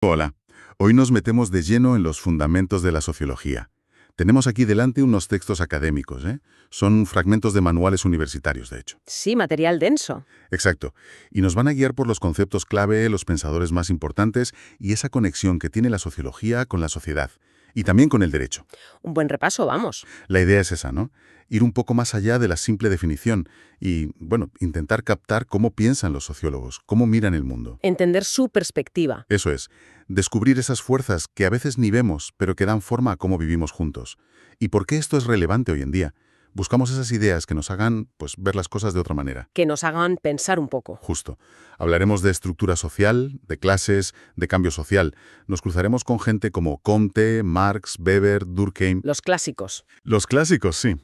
Hola, hoy nos metemos de lleno en los fundamentos de la sociología. Tenemos aquí delante unos textos académicos, ¿eh? Son fragmentos de manuales universitarios, de hecho. Sí, material denso. Exacto. Y nos van a guiar por los conceptos clave, los pensadores más importantes y esa conexión que tiene la sociología con la sociedad. Y también con el derecho. Un buen repaso, vamos. La idea es esa, ¿no? Ir un poco más allá de la simple definición y, bueno, intentar captar cómo piensan los sociólogos, cómo miran el mundo. Entender su perspectiva. Eso es, descubrir esas fuerzas que a veces ni vemos, pero que dan forma a cómo vivimos juntos. ¿Y por qué esto es relevante hoy en día? Buscamos esas ideas que nos hagan, pues, ver las cosas de otra manera. Que nos hagan pensar un poco. Justo. Hablaremos de estructura social, de clases, de cambio social. Nos cruzaremos con gente como Comte, Marx, Weber, Durkheim. Los clásicos. Los clásicos, sí.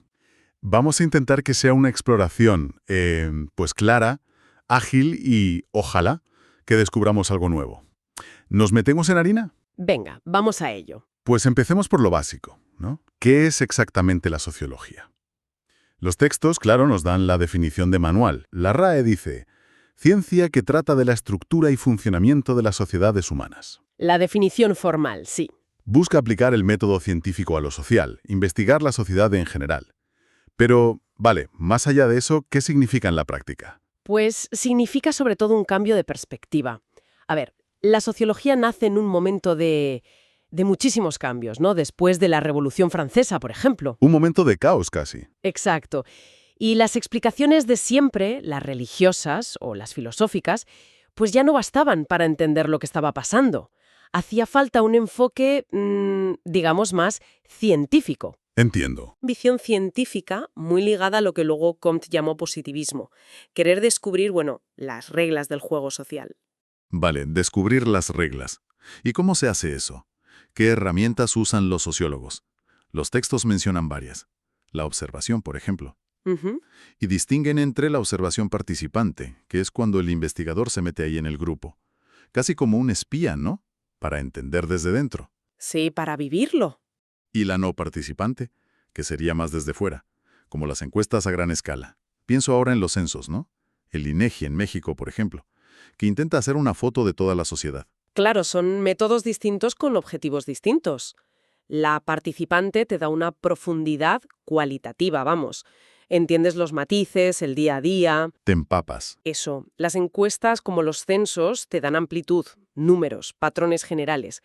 Vamos a intentar que sea una exploración, pues clara, ágil y, ojalá, que descubramos algo nuevo. ¿Nos metemos en harina? Venga, vamos a ello. Pues empecemos por lo básico, ¿no? ¿Qué es exactamente la sociología? Los textos, claro, nos dan la definición de manual. La RAE dice, ciencia que trata de la estructura y funcionamiento de las sociedades humanas. La definición formal, sí. Busca aplicar el método científico a lo social, investigar la sociedad en general. Pero, vale, más allá de eso, ¿qué significa en la práctica? Pues significa sobre todo un cambio de perspectiva. A ver, la sociología nace en un momento de muchísimos cambios, ¿no? Después de la Revolución Francesa, por ejemplo. Un momento de caos casi. Exacto. Y las explicaciones de siempre, las religiosas o las filosóficas, pues ya no bastaban para entender lo que estaba pasando. Hacía falta un enfoque, digamos, más científico. Entiendo. Visión científica muy ligada a lo que luego Comte llamó positivismo. Querer descubrir, bueno, las reglas del juego social. Vale, descubrir las reglas. ¿Y cómo se hace eso? ¿Qué herramientas usan los sociólogos? Los textos mencionan varias. La observación, por ejemplo. Ujú. Y distinguen entre la observación participante, que es cuando el investigador se mete ahí en el grupo. Casi como un espía, ¿no? Para entender desde dentro. Sí, para vivirlo. Y la no participante, que sería más desde fuera, como las encuestas a gran escala. Pienso ahora en los censos, ¿no? El INEGI en México, por ejemplo, que intenta hacer una foto de toda la sociedad. Claro, son métodos distintos con objetivos distintos. La participante te da una profundidad cualitativa, vamos. Entiendes los matices, el día a día. Te empapas. Eso. Las encuestas, como los censos, te dan amplitud, números, patrones generales.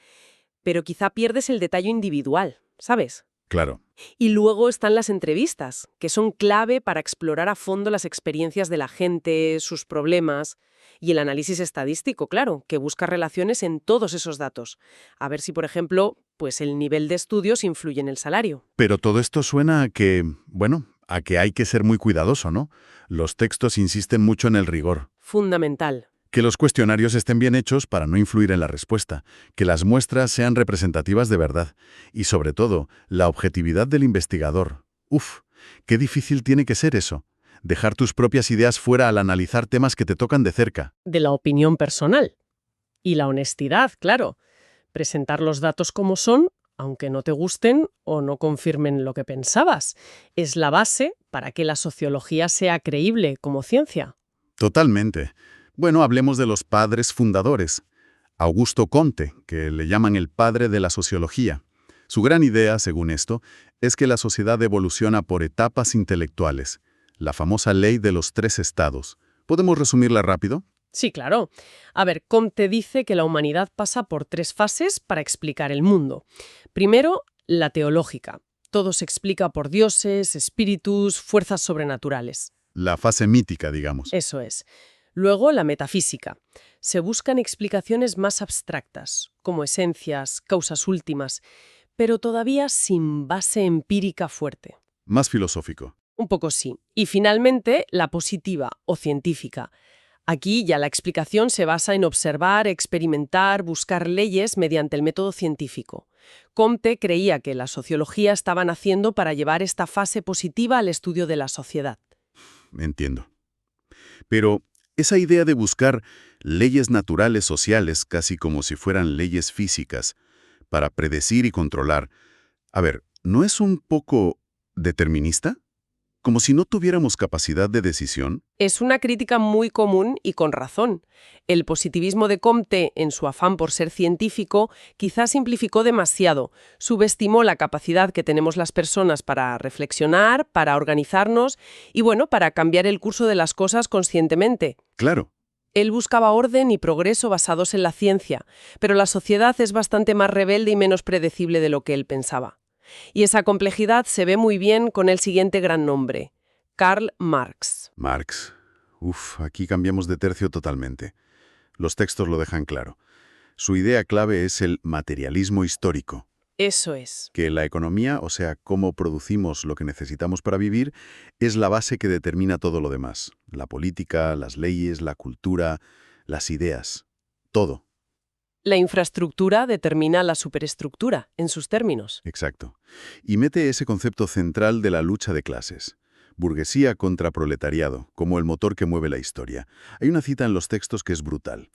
Pero quizá pierdes el detalle individual, ¿sabes? Claro. Y luego están las entrevistas, que son clave para explorar a fondo las experiencias de la gente, sus problemas, y el análisis estadístico, claro, que busca relaciones en todos esos datos. A ver si, por ejemplo, pues el nivel de estudios influye en el salario. Pero todo esto suena a que, bueno, a que hay que ser muy cuidadoso, ¿no? Los textos insisten mucho en el rigor. Fundamental. Que los cuestionarios estén bien hechos para no influir en la respuesta, que las muestras sean representativas de verdad y, sobre todo, la objetividad del investigador. Uf, qué difícil tiene que ser eso. Dejar tus propias ideas fuera al analizar temas que te tocan de cerca. De la opinión personal. Y la honestidad, claro. Presentar los datos como son, aunque no te gusten o no confirmen lo que pensabas. Es la base para que la sociología sea creíble como ciencia. Totalmente. Bueno, hablemos de los padres fundadores. Augusto Comte, que le llaman el padre de la sociología. Su gran idea, según esto, es que la sociedad evoluciona por etapas intelectuales. La famosa ley de los 3 estados. ¿Podemos resumirla rápido? Sí, claro. A ver, Comte dice que la humanidad pasa por 3 fases para explicar el mundo. Primero, la teológica. Todo se explica por dioses, espíritus, fuerzas sobrenaturales. La fase mítica, digamos. Eso es. Luego, la metafísica. Se buscan explicaciones más abstractas, como esencias, causas últimas, pero todavía sin base empírica fuerte. Más filosófico. Un poco sí. Y finalmente, la positiva o científica. Aquí ya la explicación se basa en observar, experimentar, buscar leyes mediante el método científico. Comte creía que la sociología estaba naciendo para llevar esta fase positiva al estudio de la sociedad. Entiendo. Pero esa idea de buscar leyes naturales sociales, casi como si fueran leyes físicas, para predecir y controlar, a ver, ¿no es un poco determinista? como si no tuviéramos capacidad de decisión. Es una crítica muy común y con razón. El positivismo de Comte, en su afán por ser científico, quizás simplificó demasiado, subestimó la capacidad que tenemos las personas para reflexionar, para organizarnos y, bueno, para cambiar el curso de las cosas conscientemente. Claro. Él buscaba orden y progreso basados en la ciencia, pero la sociedad es bastante más rebelde y menos predecible de lo que él pensaba. Y esa complejidad se ve muy bien con el siguiente gran nombre, Karl Marx. Marx. Aquí cambiamos de tercio totalmente. Los textos lo dejan claro. Su idea clave es el materialismo histórico, Eso es. que la economía, o sea, cómo producimos lo que necesitamos para vivir, es la base que determina todo lo demás. La política, las leyes, la cultura, las ideas. Todo. La infraestructura determina la superestructura, en sus términos. Exacto. Y mete ese concepto central de la lucha de clases. Burguesía contra proletariado, como el motor que mueve la historia. Hay una cita en los textos que es brutal.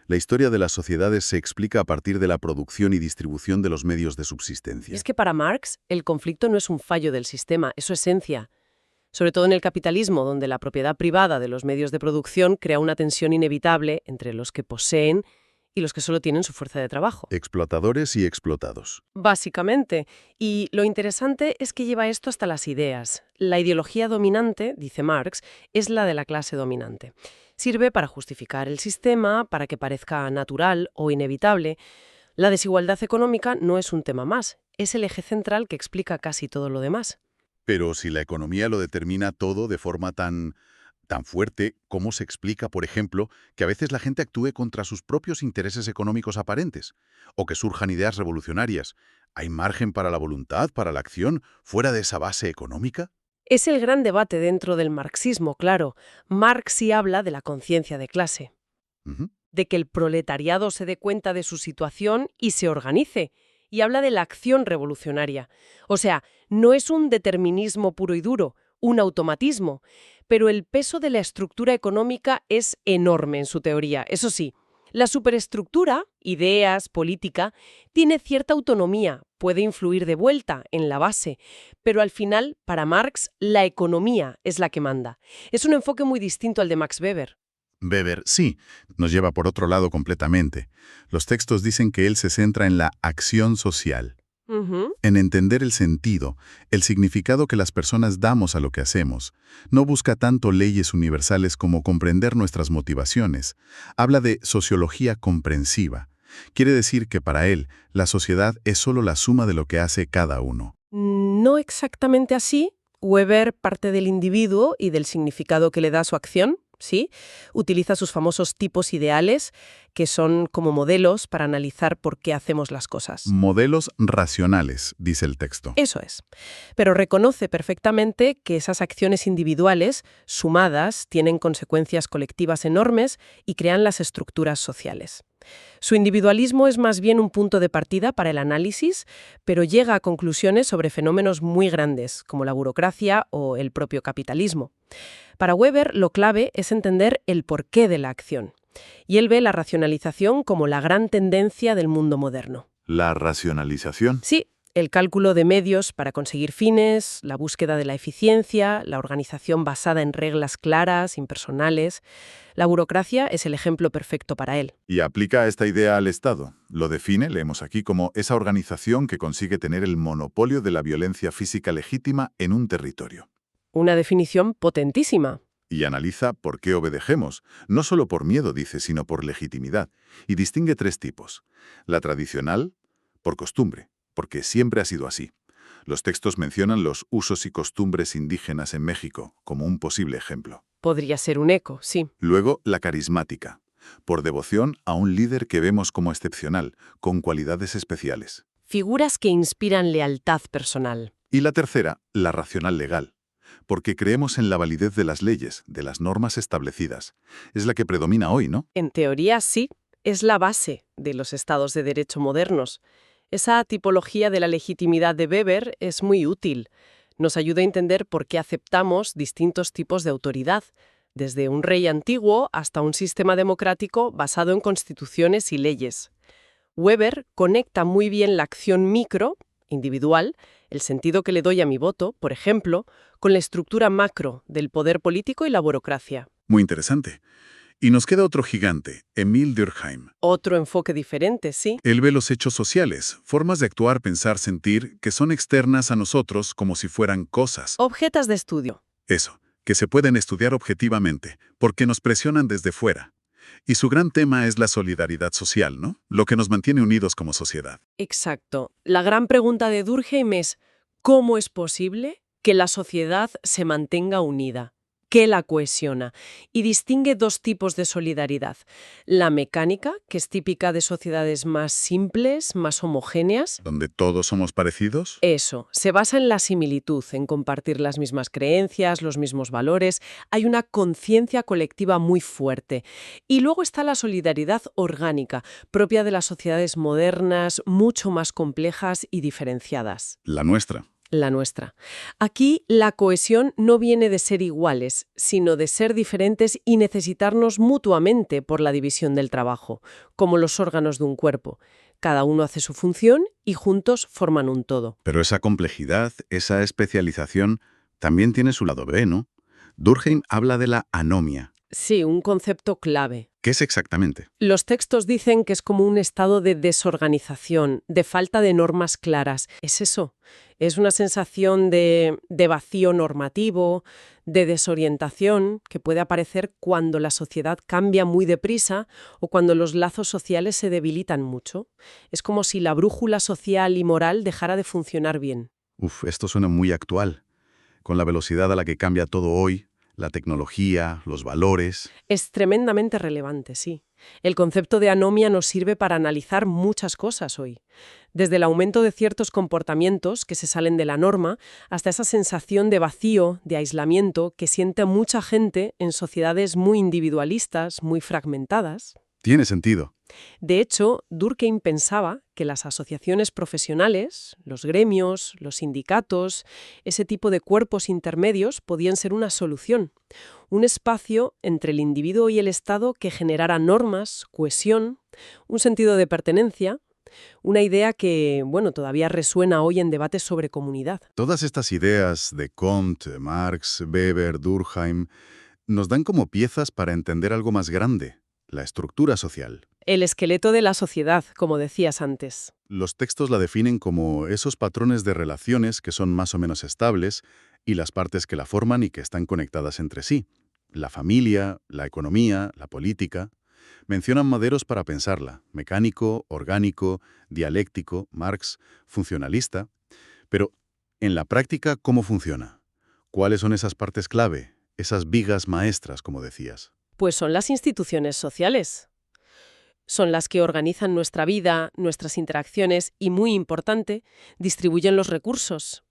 La historia de las sociedades se explica a partir de la producción y distribución de los medios de Y subsistencia. es que para Marx, el conflicto no es un fallo del sistema, es su esencia. Sobre todo en el capitalismo, donde la propiedad privada de los medios de producción crea una tensión inevitable entre los que poseen y los que solo tienen su fuerza de trabajo. Explotadores y explotados. Básicamente. Y lo interesante es que lleva esto hasta las ideas. La ideología dominante, dice Marx, es la de la clase dominante. Sirve para justificar el sistema, para que parezca natural o inevitable. La desigualdad económica no es un tema más, es el eje central que explica casi todo lo demás. Pero si la economía lo determina todo de forma tan fuerte, ¿cómo se explica, por ejemplo, que a veces la gente actúe contra sus propios intereses económicos aparentes? O que surjan ideas revolucionarias. ¿Hay margen para la voluntad, para la acción, fuera de esa base económica? Es el gran debate dentro del marxismo, claro. Marx sí habla de la conciencia de clase, Ujú. de que el proletariado se dé cuenta de su situación y se organice, y habla de la acción revolucionaria. O sea, no es un determinismo puro y duro, un automatismo, pero el peso de la estructura económica es enorme en su teoría. Eso sí, la superestructura, ideas, política, tiene cierta autonomía, puede influir de vuelta en la base, pero al final, para Marx, la economía es la que manda. Es un enfoque muy distinto al de Max Weber. Weber, sí, nos lleva por otro lado completamente. Los textos dicen que él se centra en la acción social, Ujú. en entender el sentido, el significado que las personas damos a lo que hacemos. No busca tanto leyes universales como comprender nuestras motivaciones. Habla de sociología comprensiva. Quiere decir que para él, la sociedad es solo la suma de lo que hace cada uno. No exactamente así. Weber parte del individuo y del significado que le da su acción, ¿sí? Utiliza sus famosos tipos ideales, que son como modelos para analizar por qué hacemos las cosas. Modelos racionales, dice el texto. Eso es. Pero reconoce perfectamente que esas acciones individuales, sumadas, tienen consecuencias colectivas enormes y crean las estructuras sociales. Su individualismo es más bien un punto de partida para el análisis, pero llega a conclusiones sobre fenómenos muy grandes, como la burocracia o el propio capitalismo. Para Weber, lo clave es entender el porqué de la acción. Y él ve la racionalización como la gran tendencia del mundo moderno. La racionalización. Sí, el cálculo de medios para conseguir fines, la búsqueda de la eficiencia, la organización basada en reglas claras, impersonales. La burocracia es el ejemplo perfecto para él. Y aplica esta idea al Estado. Lo define, leemos aquí, como esa organización que consigue tener el monopolio de la violencia física legítima en un territorio. Una definición potentísima. Y analiza por qué obedecemos, no solo por miedo, dice, sino por legitimidad. Y distingue tres tipos. La tradicional, por costumbre, porque siempre ha sido así. Los textos mencionan los usos y costumbres indígenas en México como un posible ejemplo. Podría ser un eco, sí. Luego, la carismática, por devoción a un líder que vemos como excepcional, con cualidades especiales. Figuras que inspiran lealtad personal. Y la tercera, la racional legal, porque creemos en la validez de las leyes, de las normas establecidas. Es la que predomina hoy, ¿no? En teoría, sí, es la base de los estados de derecho modernos. Esa tipología de la legitimidad de Weber es muy útil. Nos ayuda a entender por qué aceptamos distintos tipos de autoridad, desde un rey antiguo hasta un sistema democrático basado en constituciones y leyes. Weber conecta muy bien la acción micro, individual, el sentido que le doy a mi voto, por ejemplo, con la estructura macro del poder político y la burocracia. Muy interesante. Y nos queda otro gigante, Emil Durkheim. Otro enfoque diferente, sí. Él ve los hechos sociales, formas de actuar, pensar, sentir, que son externas a nosotros como si fueran cosas. Objetos de estudio. Eso, que se pueden estudiar objetivamente, porque nos presionan desde fuera. Y su gran tema es la solidaridad social, ¿no? Lo que nos mantiene unidos como sociedad. Exacto. La gran pregunta de Durkheim es, ¿cómo es posible que la sociedad se mantenga unida? ¿Qué la cohesiona? Y distingue dos tipos de solidaridad. La mecánica, que es típica de sociedades más simples, más homogéneas. ¿Donde todos somos parecidos? Eso, se basa en la similitud, en compartir las mismas creencias, los mismos valores. Hay una conciencia colectiva muy fuerte. Y luego está la solidaridad orgánica, propia de las sociedades modernas, mucho más complejas y diferenciadas. La nuestra. La nuestra. Aquí la cohesión no viene de ser iguales, sino de ser diferentes y necesitarnos mutuamente por la división del trabajo, como los órganos de un cuerpo. Cada uno hace su función y juntos forman un todo. Pero esa complejidad, esa especialización, también tiene su lado B, ¿no? Durkheim habla de la anomia. Sí, un concepto clave. ¿Qué es exactamente? Los textos dicen que es como un estado de desorganización, de falta de normas claras. Es eso. Es una sensación de vacío normativo, de desorientación, que puede aparecer cuando la sociedad cambia muy deprisa o cuando los lazos sociales se debilitan mucho. Es como si la brújula social y moral dejara de funcionar bien. Esto suena muy actual. Con la velocidad a la que cambia todo hoy, la tecnología, los valores. Es tremendamente relevante, sí. El concepto de anomia nos sirve para analizar muchas cosas hoy. Desde el aumento de ciertos comportamientos que se salen de la norma hasta esa sensación de vacío, de aislamiento que siente mucha gente en sociedades muy individualistas, muy fragmentadas. Tiene sentido. De hecho, Durkheim pensaba que las asociaciones profesionales, los gremios, los sindicatos, ese tipo de cuerpos intermedios podían ser una solución. Un espacio entre el individuo y el Estado que generara normas, cohesión, un sentido de pertenencia, una idea que, todavía resuena hoy en debates sobre comunidad. Todas estas ideas de Comte, Marx, Weber, Durkheim, nos dan como piezas para entender algo más grande, la estructura social. El esqueleto de la sociedad, como decías antes. Los textos la definen como esos patrones de relaciones que son más o menos estables y las partes que la forman y que están conectadas entre sí. La familia, la economía, la política. Mencionan modelos para pensarla: mecánico, orgánico, dialéctico, Marx, funcionalista. Pero, en la práctica, ¿cómo funciona? ¿Cuáles son esas partes clave, esas vigas maestras, como decías? Pues son las instituciones sociales. Son las que organizan nuestra vida, nuestras interacciones y, muy importante, distribuyen los recursos.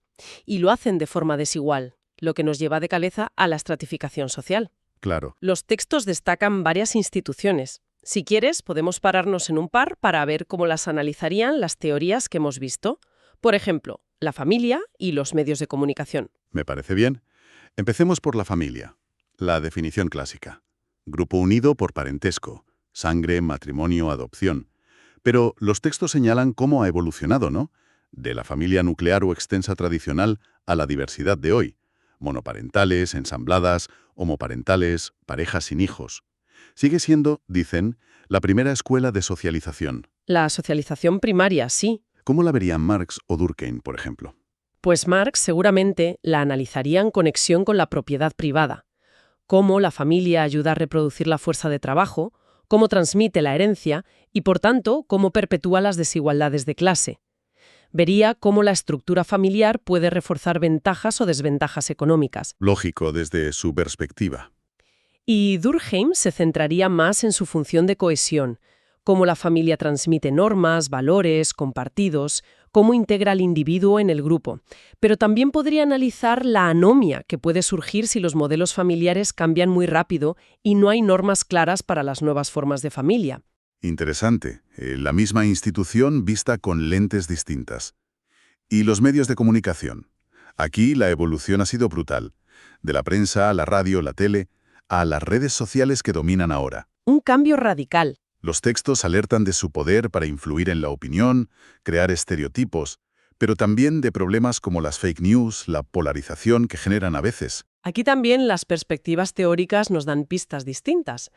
Y lo hacen de forma desigual, lo que nos lleva de cabeza a la estratificación social. Claro. Los textos destacan varias instituciones. Si quieres, podemos pararnos en un par para ver cómo las analizarían las teorías que hemos visto. Por ejemplo, la familia y los medios de comunicación. Me parece bien. Empecemos por la familia. La definición clásica. Grupo unido por parentesco, sangre, matrimonio, adopción. Pero los textos señalan cómo ha evolucionado, ¿no? De la familia nuclear o extensa tradicional a la diversidad de hoy. Monoparentales, ensambladas, homoparentales, parejas sin hijos. Sigue siendo, dicen, la primera escuela de socialización. La socialización primaria, sí. ¿Cómo la verían Marx o Durkheim, por ejemplo? Pues Marx seguramente la analizaría en conexión con la propiedad privada. Cómo la familia ayuda a reproducir la fuerza de trabajo, cómo transmite la herencia y, por tanto, cómo perpetúa las desigualdades de clase. Vería cómo la estructura familiar puede reforzar ventajas o desventajas económicas. Lógico desde su perspectiva. Y Durkheim se centraría más en su función de cohesión, cómo la familia transmite normas, valores, compartidos, cómo integra al individuo en el grupo. Pero también podría analizar la anomia que puede surgir si los modelos familiares cambian muy rápido y no hay normas claras para las nuevas formas de familia. Interesante. La misma institución vista con lentes distintas. Y los medios de comunicación. Aquí la evolución ha sido brutal. De la prensa a la radio, la tele, a las redes sociales que dominan ahora. Un cambio radical. Los textos alertan de su poder para influir en la opinión, crear estereotipos, pero también de problemas como las fake news, la polarización que generan a veces. Aquí también las perspectivas teóricas nos dan pistas distintas.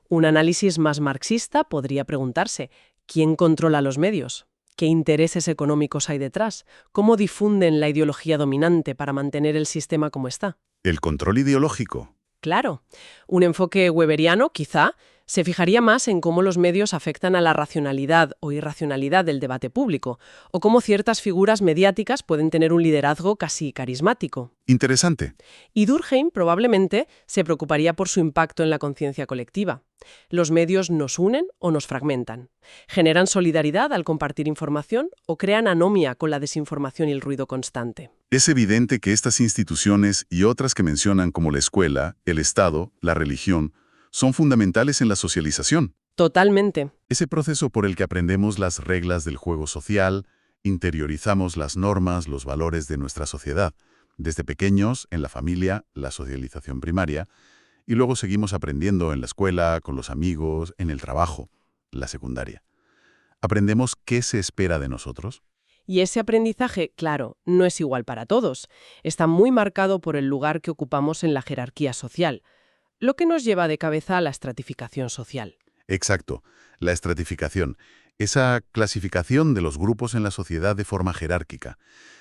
Un análisis más marxista podría preguntarse, ¿quién controla los medios? ¿Qué intereses económicos hay detrás? ¿Cómo difunden la ideología dominante para mantener el sistema como está? El control ideológico. Claro, un enfoque weberiano, quizá, se fijaría más en cómo los medios afectan a la racionalidad o irracionalidad del debate público, o cómo ciertas figuras mediáticas pueden tener un liderazgo casi carismático. Interesante. Y Durkheim probablemente se preocuparía por su impacto en la conciencia colectiva. Los medios nos unen o nos fragmentan. Generan solidaridad al compartir información o crean anomia con la desinformación y el ruido constante. Es evidente que estas instituciones y otras que mencionan como la escuela, el Estado, la religión, son fundamentales en la socialización. Totalmente. Ese proceso por el que aprendemos las reglas del juego social, interiorizamos las normas, los valores de nuestra sociedad, desde pequeños, en la familia, la socialización primaria, y luego seguimos aprendiendo en la escuela, con los amigos, en el trabajo, la secundaria. ¿Aprendemos qué se espera de nosotros? Y ese aprendizaje, claro, no es igual para todos. Está muy marcado por el lugar que ocupamos en la jerarquía social, lo que nos lleva de cabeza a la estratificación social. Exacto, la estratificación, esa clasificación de los grupos en la sociedad de forma jerárquica.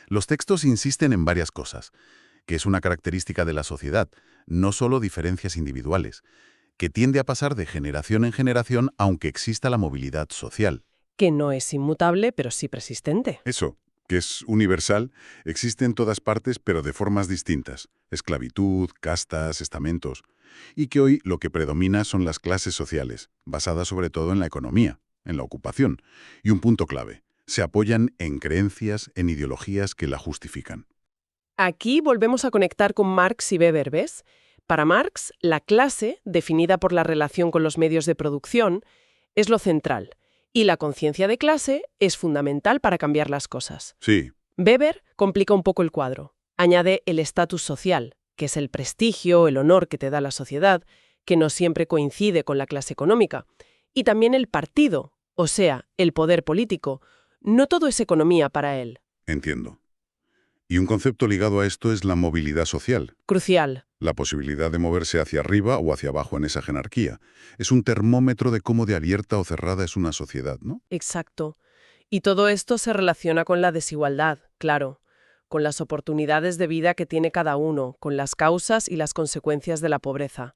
Los textos insisten en varias cosas, que es una característica de la sociedad, no solo diferencias individuales, que tiende a pasar de generación en generación aunque exista la movilidad social. Que no es inmutable, pero sí persistente. Eso, que es universal, existe en todas partes pero de formas distintas. Esclavitud, castas, estamentos. Y que hoy lo que predomina son las clases sociales, basadas sobre todo en la economía, en la ocupación. Y un punto clave, se apoyan en creencias, en ideologías que la justifican. Aquí volvemos a conectar con Marx y Weber, ¿ves? Para Marx, la clase, definida por la relación con los medios de producción, es lo central. Y la conciencia de clase es fundamental para cambiar las cosas. Sí. Weber complica un poco el cuadro. Añade el estatus social, que es el prestigio, el honor que te da la sociedad, que no siempre coincide con la clase económica. Y también el partido, o sea, el poder político. No todo es economía para él. Entiendo. Y un concepto ligado a esto es la movilidad social. Crucial. La posibilidad de moverse hacia arriba o hacia abajo en esa jerarquía. Es un termómetro de cómo de abierta o cerrada es una sociedad, ¿no? Exacto. Y todo esto se relaciona con la desigualdad, claro, con las oportunidades de vida que tiene cada uno, con las causas y las consecuencias de la pobreza,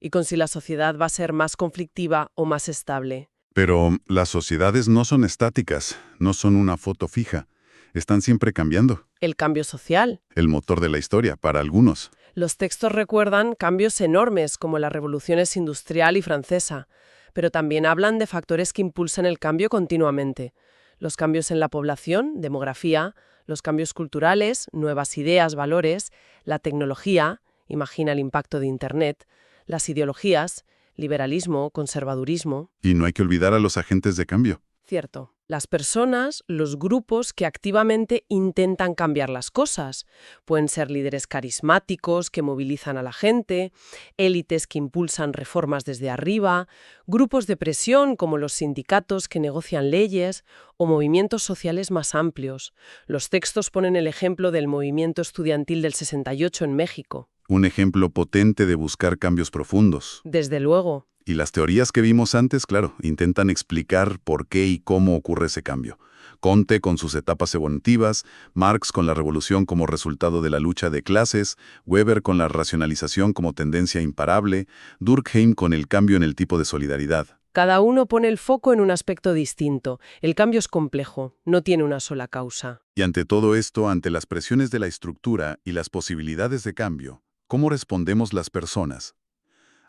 y con si la sociedad va a ser más conflictiva o más estable. Pero las sociedades no son estáticas, no son una foto fija. Están siempre cambiando. El cambio social. El motor de la historia, para algunos. Los textos recuerdan cambios enormes como las revoluciones industrial y francesa, pero también hablan de factores que impulsan el cambio continuamente. Los cambios en la población, demografía, los cambios culturales, nuevas ideas, valores, la tecnología, imagina el impacto de Internet, las ideologías, liberalismo, conservadurismo. Y no hay que olvidar a los agentes de cambio. Cierto. Las personas, los grupos que activamente intentan cambiar las cosas. Pueden ser líderes carismáticos que movilizan a la gente, élites que impulsan reformas desde arriba, grupos de presión como los sindicatos que negocian leyes o movimientos sociales más amplios. Los textos ponen el ejemplo del movimiento estudiantil del 68 en México. Un ejemplo potente de buscar cambios profundos. Desde luego. Y las teorías que vimos antes, claro, intentan explicar por qué y cómo ocurre ese cambio. Comte con sus etapas evolutivas, Marx con la revolución como resultado de la lucha de clases, Weber con la racionalización como tendencia imparable, Durkheim con el cambio en el tipo de solidaridad. Cada uno pone el foco en un aspecto distinto. El cambio es complejo, no tiene una sola causa. Y ante todo esto, ante las presiones de la estructura y las posibilidades de cambio, ¿cómo respondemos las personas?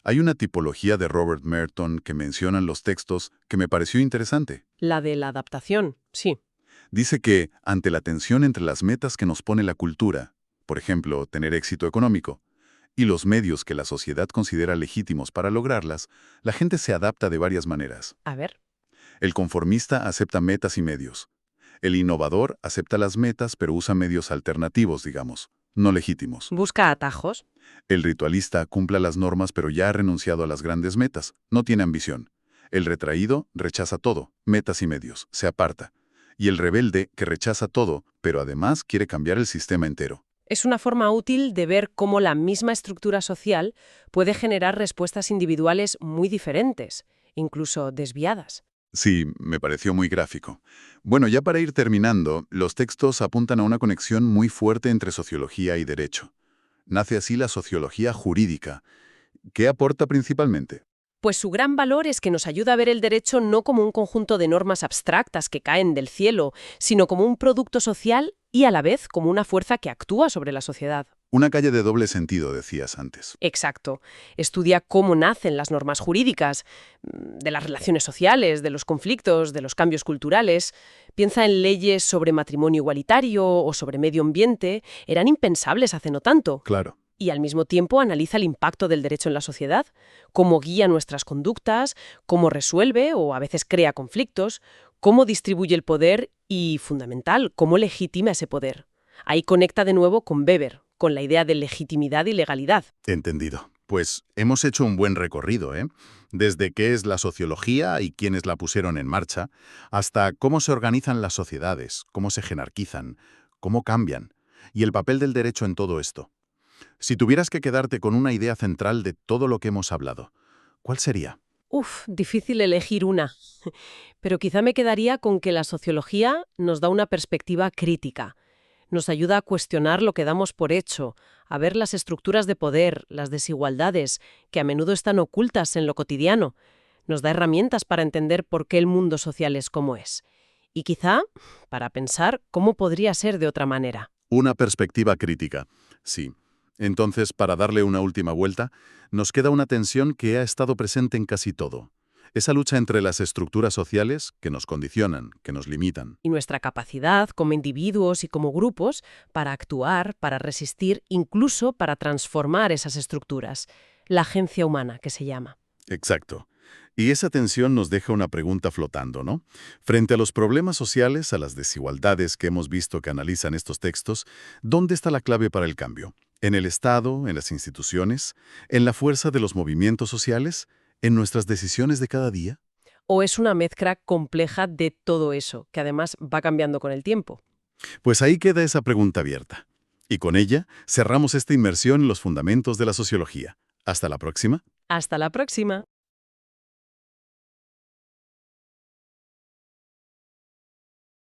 Hay una tipología de Robert Merton que mencionan los textos que me pareció interesante. La de la adaptación, sí. Dice que, ante la tensión entre las metas que nos pone la cultura, por ejemplo, tener éxito económico, y los medios que la sociedad considera legítimos para lograrlas, la gente se adapta de varias maneras. A ver. El conformista acepta metas y medios. El innovador acepta las metas pero usa medios alternativos, digamos, no legítimos. Busca atajos. El ritualista cumple las normas pero ya ha renunciado a las grandes metas, no tiene ambición. El retraído rechaza todo, metas y medios, se aparta. y el rebelde que rechaza todo, pero además quiere cambiar el sistema entero. Es una forma útil de ver cómo la misma estructura social puede generar respuestas individuales muy diferentes, incluso desviadas. Sí, me pareció muy gráfico. Bueno, ya para ir terminando, los textos apuntan a una conexión muy fuerte entre sociología y derecho. Nace así la sociología jurídica. ¿Qué aporta principalmente? Pues su gran valor es que nos ayuda a ver el derecho no como un conjunto de normas abstractas que caen del cielo, sino como un producto social y a la vez como una fuerza que actúa sobre la sociedad. Una calle de doble sentido, decías antes. Exacto. Estudia cómo nacen las normas jurídicas, de las relaciones sociales, de los conflictos, de los cambios culturales. Piensa en leyes sobre matrimonio igualitario o sobre medio ambiente. Eran impensables hace no tanto. Claro. Y al mismo tiempo analiza el impacto del derecho en la sociedad, cómo guía nuestras conductas, cómo resuelve o a veces crea conflictos, cómo distribuye el poder y, fundamental, cómo legitima ese poder. Ahí conecta de nuevo con Weber, con la idea de legitimidad y legalidad. Entendido. Pues hemos hecho un buen recorrido, ¿eh? Desde qué es la sociología y quiénes la pusieron en marcha, hasta cómo se organizan las sociedades, cómo se jerarquizan, cómo cambian, y el papel del derecho en todo esto. Si tuvieras que quedarte con una idea central de todo lo que hemos hablado, ¿cuál sería? Difícil elegir una. Pero quizá me quedaría con que la sociología nos da una perspectiva crítica. Nos ayuda a cuestionar lo que damos por hecho, a ver las estructuras de poder, las desigualdades, que a menudo están ocultas en lo cotidiano. Nos da herramientas para entender por qué el mundo social es como es. Y quizá para pensar cómo podría ser de otra manera. Una perspectiva crítica, sí. Entonces, para darle una última vuelta, nos queda una tensión que ha estado presente en casi todo. Esa lucha entre las estructuras sociales que nos condicionan, que nos limitan. Y nuestra capacidad como individuos y como grupos para actuar, para resistir, incluso para transformar esas estructuras. La agencia humana, que se llama. Exacto. Y esa tensión nos deja una pregunta flotando, ¿no? Frente a los problemas sociales, a las desigualdades que hemos visto que analizan estos textos, ¿dónde está la clave para el cambio? ¿En el Estado, en las instituciones, en la fuerza de los movimientos sociales, en nuestras decisiones de cada día? ¿O es una mezcla compleja de todo eso, que además va cambiando con el tiempo? Pues ahí queda esa pregunta abierta. Y con ella cerramos esta inmersión en los fundamentos de la sociología. Hasta la próxima. Hasta la próxima.